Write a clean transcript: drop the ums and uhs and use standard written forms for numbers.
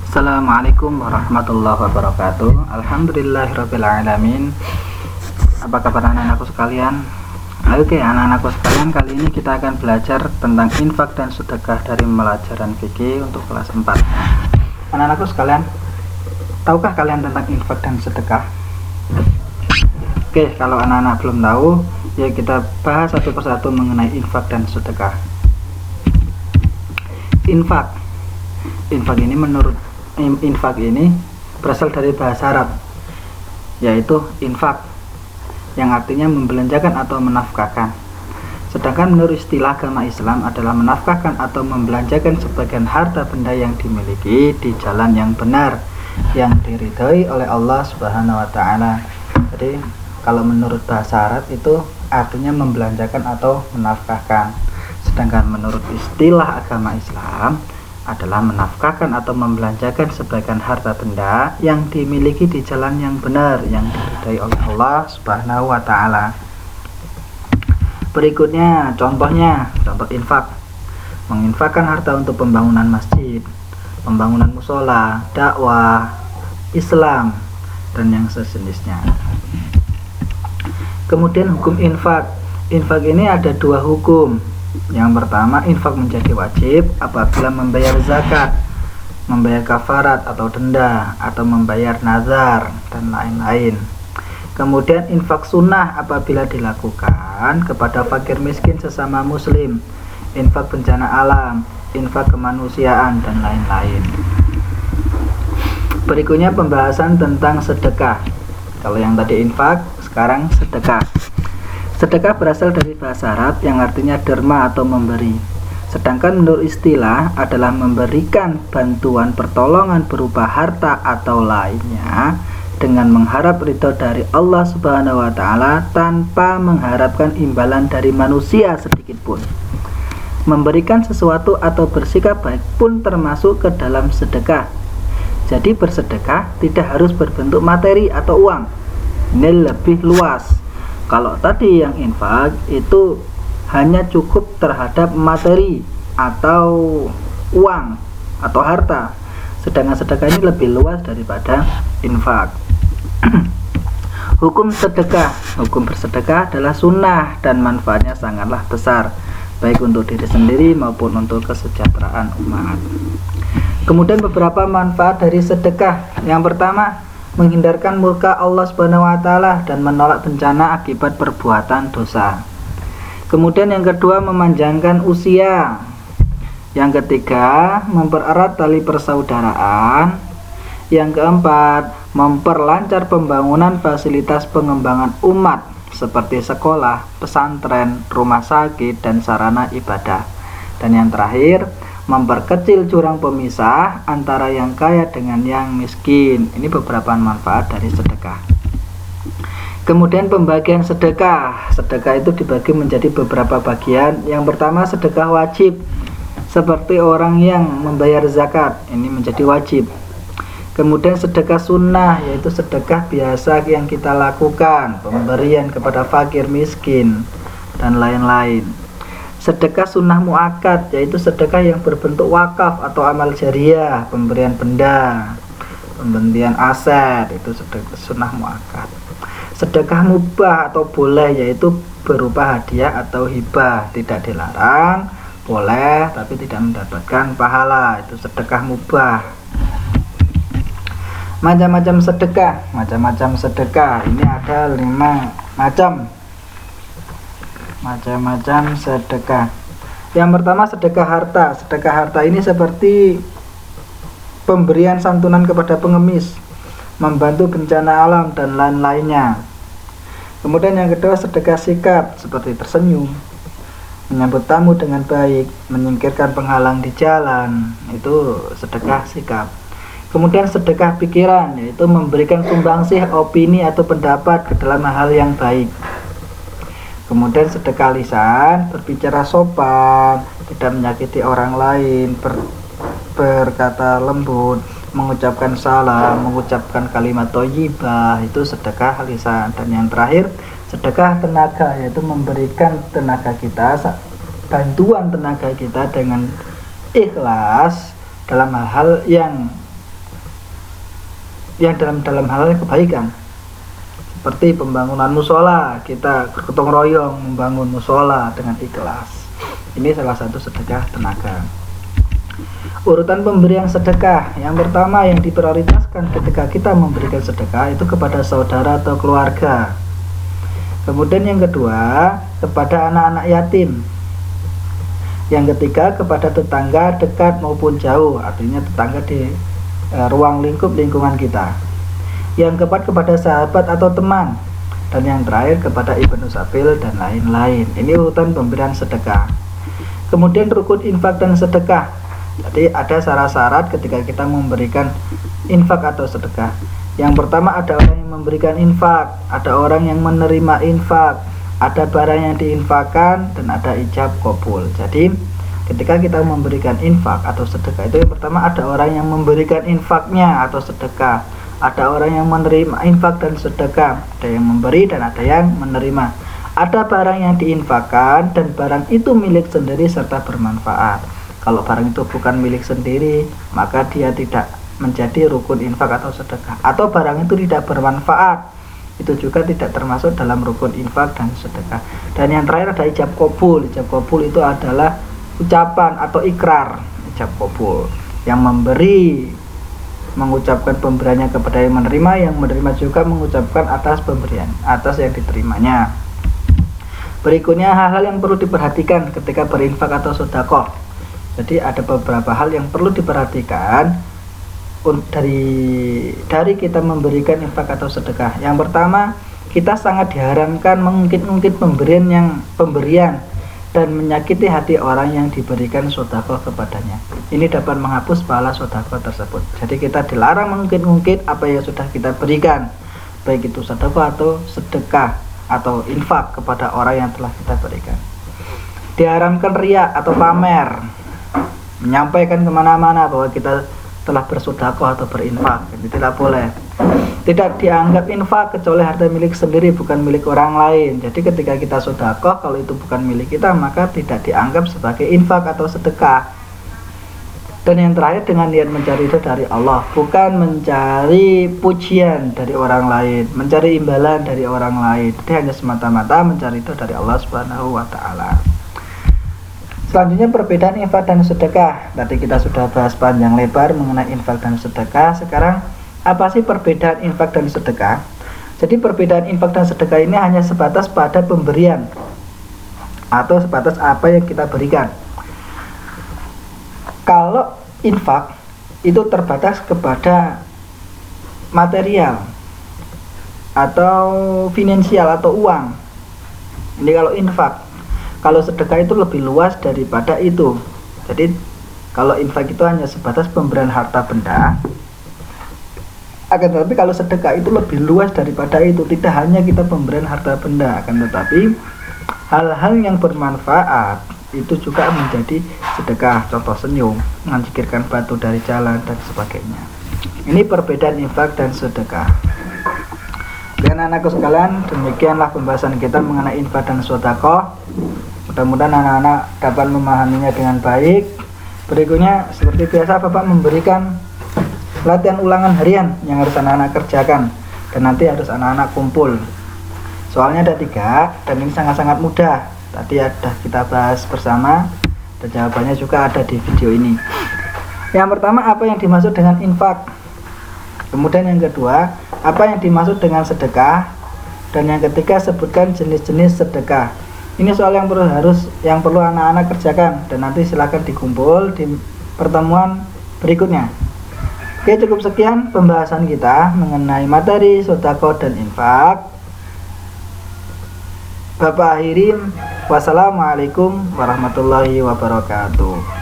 Assalamualaikum warahmatullahi wabarakatuh. Alhamdulillahirabbil alamin. Apa kabar anak-anakku sekalian? Oke, anak-anakku sekalian, kali ini kita akan belajar tentang infak dan sedekah dari pelajaran fikih untuk kelas 4. Anak-anakku sekalian, tahukah kalian tentang infak dan sedekah? Oke, kalau anak-anak belum tahu, ya kita bahas satu persatu mengenai infak dan sedekah. Infak ini berasal dari bahasa Arab, yaitu infak, yang artinya membelanjakan atau menafkahkan. Sedangkan menurut istilah agama Islam adalah menafkahkan atau membelanjakan sebagian harta benda yang dimiliki di jalan yang benar, yang diridhoi oleh Allah Subhanahu wa taala. Jadi kalau menurut bahasa Arab itu artinya membelanjakan atau menafkahkan. Sedangkan menurut istilah agama Islam adalah menafkahkan atau membelanjakan sebagian harta benda yang dimiliki di jalan yang benar, yang diridhai oleh Allah Subhanahu wa taala. Berikutnya contoh infak. Menginfakkan harta untuk pembangunan masjid, pembangunan musola, dakwah Islam, dan yang sejenisnya. Kemudian hukum infak. Infak ini ada dua hukum. Yang pertama, infak menjadi wajib apabila membayar zakat, membayar kafarat atau denda, atau membayar nazar, dan lain-lain. Kemudian infak sunnah apabila dilakukan kepada fakir miskin sesama muslim, infak bencana alam, infak kemanusiaan, dan lain-lain. Berikutnya pembahasan tentang sedekah. Kalau yang tadi infak, sekarang sedekah. Sedekah berasal dari bahasa Arab yang artinya derma atau memberi. Sedangkan menurut istilah adalah memberikan bantuan pertolongan berupa harta atau lainnya dengan mengharap ridho dari Allah Subhanahu wa taala tanpa mengharapkan imbalan dari manusia sedikit pun. Memberikan sesuatu atau bersikap baik pun termasuk ke dalam sedekah. Jadi bersedekah tidak harus berbentuk materi atau uang. Ini lebih luas. Kalau tadi yang infak itu hanya cukup terhadap materi atau uang atau harta, sedangkan sedekah ini lebih luas daripada infak. Hukum bersedekah adalah sunnah dan manfaatnya sangatlah besar, baik untuk diri sendiri maupun untuk kesejahteraan umat. Kemudian beberapa manfaat dari sedekah. Yang pertama, menghindarkan murka Allah Subhanahu wa taala dan menolak bencana akibat perbuatan dosa. Kemudian yang kedua, memanjangkan usia. Yang ketiga, mempererat tali persaudaraan. Yang keempat, memperlancar pembangunan fasilitas pengembangan umat seperti sekolah, pesantren, rumah sakit, dan sarana ibadah. Dan yang terakhir, memperkecil jurang pemisah antara yang kaya dengan yang miskin. Ini beberapa manfaat dari sedekah. Kemudian pembagian sedekah. Sedekah itu dibagi menjadi beberapa bagian. Yang pertama, sedekah wajib, seperti orang yang membayar zakat, ini menjadi wajib. Kemudian sedekah sunnah, yaitu sedekah biasa yang kita lakukan, pemberian kepada fakir miskin, dan lain-lain. Sedekah sunnah muakkad, yaitu sedekah yang berbentuk wakaf atau amal jariah, pemberian benda, pembelian aset, itu sedekah sunnah muakkad. Sedekah mubah atau boleh, yaitu berupa hadiah atau hibah, tidak dilarang, boleh tapi tidak mendapatkan pahala, itu sedekah mubah. Macam-macam sedekah, ini ada 5 macam sedekah. Yang pertama, sedekah harta. Sedekah harta ini seperti pemberian santunan kepada pengemis, membantu bencana alam, dan lain-lainnya. Kemudian yang kedua, sedekah sikap, seperti tersenyum, menyambut tamu dengan baik, menyingkirkan penghalang di jalan, itu sedekah sikap. Kemudian sedekah pikiran, yaitu memberikan sumbangsih opini atau pendapat ke dalam hal yang baik. Kemudian sedekah lisan, berbicara sopan, tidak menyakiti orang lain, berkata lembut, mengucapkan salam, mengucapkan kalimat thayyibah, itu sedekah lisan. Dan yang terakhir, sedekah tenaga, yaitu memberikan tenaga kita, bantuan tenaga kita dengan ikhlas dalam hal-hal yang yang dalam hal kebaikan, seperti pembangunan musola, kita bergotong royong membangun musola dengan ikhlas. Ini salah satu sedekah tenaga. Urutan pemberian sedekah, yang pertama yang diprioritaskan ketika kita memberikan sedekah itu kepada saudara atau keluarga. Kemudian yang kedua kepada anak-anak yatim. Yang ketiga kepada tetangga dekat maupun jauh, artinya tetangga di ruang lingkup lingkungan kita. Yang keempat kepada sahabat atau teman. Dan yang terakhir kepada ibnu sabil dan lain-lain. Ini urutan pemberian sedekah. Kemudian rukun infak dan sedekah. Jadi ada syarat-syarat ketika kita memberikan infak atau sedekah. Yang pertama ada orang yang memberikan infak, ada orang yang menerima infak, ada barang yang diinfakkan, dan ada ijab kabul. Jadi ketika kita memberikan infak atau sedekah itu yang pertama ada orang yang memberikan infaknya atau sedekah, ada orang yang menerima infak dan sedekah, ada yang memberi dan ada yang menerima, ada barang yang diinfakkan dan barang itu milik sendiri serta bermanfaat. Kalau barang itu bukan milik sendiri maka dia tidak menjadi rukun infak atau sedekah, atau barang itu tidak bermanfaat, itu juga tidak termasuk dalam rukun infak dan sedekah. Dan yang terakhir ada ijab kabul. Ijab kabul itu adalah ucapan atau ikrar. Ijab kabul yang memberi mengucapkan pemberiannya kepada yang menerima juga mengucapkan atas pemberian, atas yang diterimanya. Berikutnya hal-hal yang perlu diperhatikan ketika berinfak atau sedekah. Jadi ada beberapa hal yang perlu diperhatikan dari kita memberikan infak atau sedekah. Yang pertama, kita sangat diharamkan mengungkit-ungkit pemberian dan menyakiti hati orang yang diberikan sedekah kepadanya. Ini dapat menghapus pahala sedekah tersebut. Jadi kita dilarang mengungkit-ungkit apa yang sudah kita berikan, baik itu sedekah atau sedekah atau infak kepada orang yang telah kita berikan. Diharamkan riya atau pamer, menyampaikan kemana-mana bahwa kita telah bersedekah atau berinfak. Jadi tidak boleh. Tidak dianggap infak kecuali harta milik sendiri, bukan milik orang lain. Jadi ketika kita sedekah, kalau itu bukan milik kita maka tidak dianggap sebagai infak atau sedekah. Dan yang terakhir dengan niat mencari itu dari Allah, bukan mencari pujian dari orang lain, mencari imbalan dari orang lain. Jadi hanya semata-mata mencari itu dari Allah Subhanahu wa taala. Selanjutnya perbedaan infak dan sedekah. Tadi kita sudah bahas panjang lebar mengenai infak dan sedekah. Sekarang apa sih perbedaan infak dan sedekah? Jadi perbedaan infak dan sedekah ini hanya sebatas pada pemberian atau sebatas apa yang kita berikan. Kalau infak itu terbatas kepada material atau finansial atau uang. Ini kalau infak. Kalau sedekah itu lebih luas daripada itu. Jadi kalau infak itu hanya sebatas pemberian harta benda, akan tetapi kalau sedekah itu lebih luas daripada itu. Tidak hanya kita pemberian harta benda, akan tetapi hal-hal yang bermanfaat itu juga menjadi sedekah. Contoh senyum, menzikirkan batu dari jalan dan sebagainya. Ini perbedaan infak dan sedekah. Dan anak-anakku sekalian, demikianlah pembahasan kita mengenai infak dan sedekah. Mudah-mudahan anak-anak dapat memahaminya dengan baik. Berikutnya seperti biasa Bapak memberikan latihan ulangan harian yang harus anak-anak kerjakan, dan nanti harus anak-anak kumpul. Soalnya ada 3 dan ini sangat-sangat mudah. Tadi ada kita bahas bersama dan jawabannya juga ada di video ini. Yang pertama, apa yang dimaksud dengan infak? Kemudian yang kedua, apa yang dimaksud dengan sedekah? Dan yang ketiga, sebutkan jenis-jenis sedekah. Ini soal yang perlu anak-anak kerjakan, dan nanti silakan dikumpul di pertemuan berikutnya. Oke, cukup sekian pembahasan kita mengenai materi sedekah dan infak. Bapak akhirin, wassalamualaikum warahmatullahi wabarakatuh.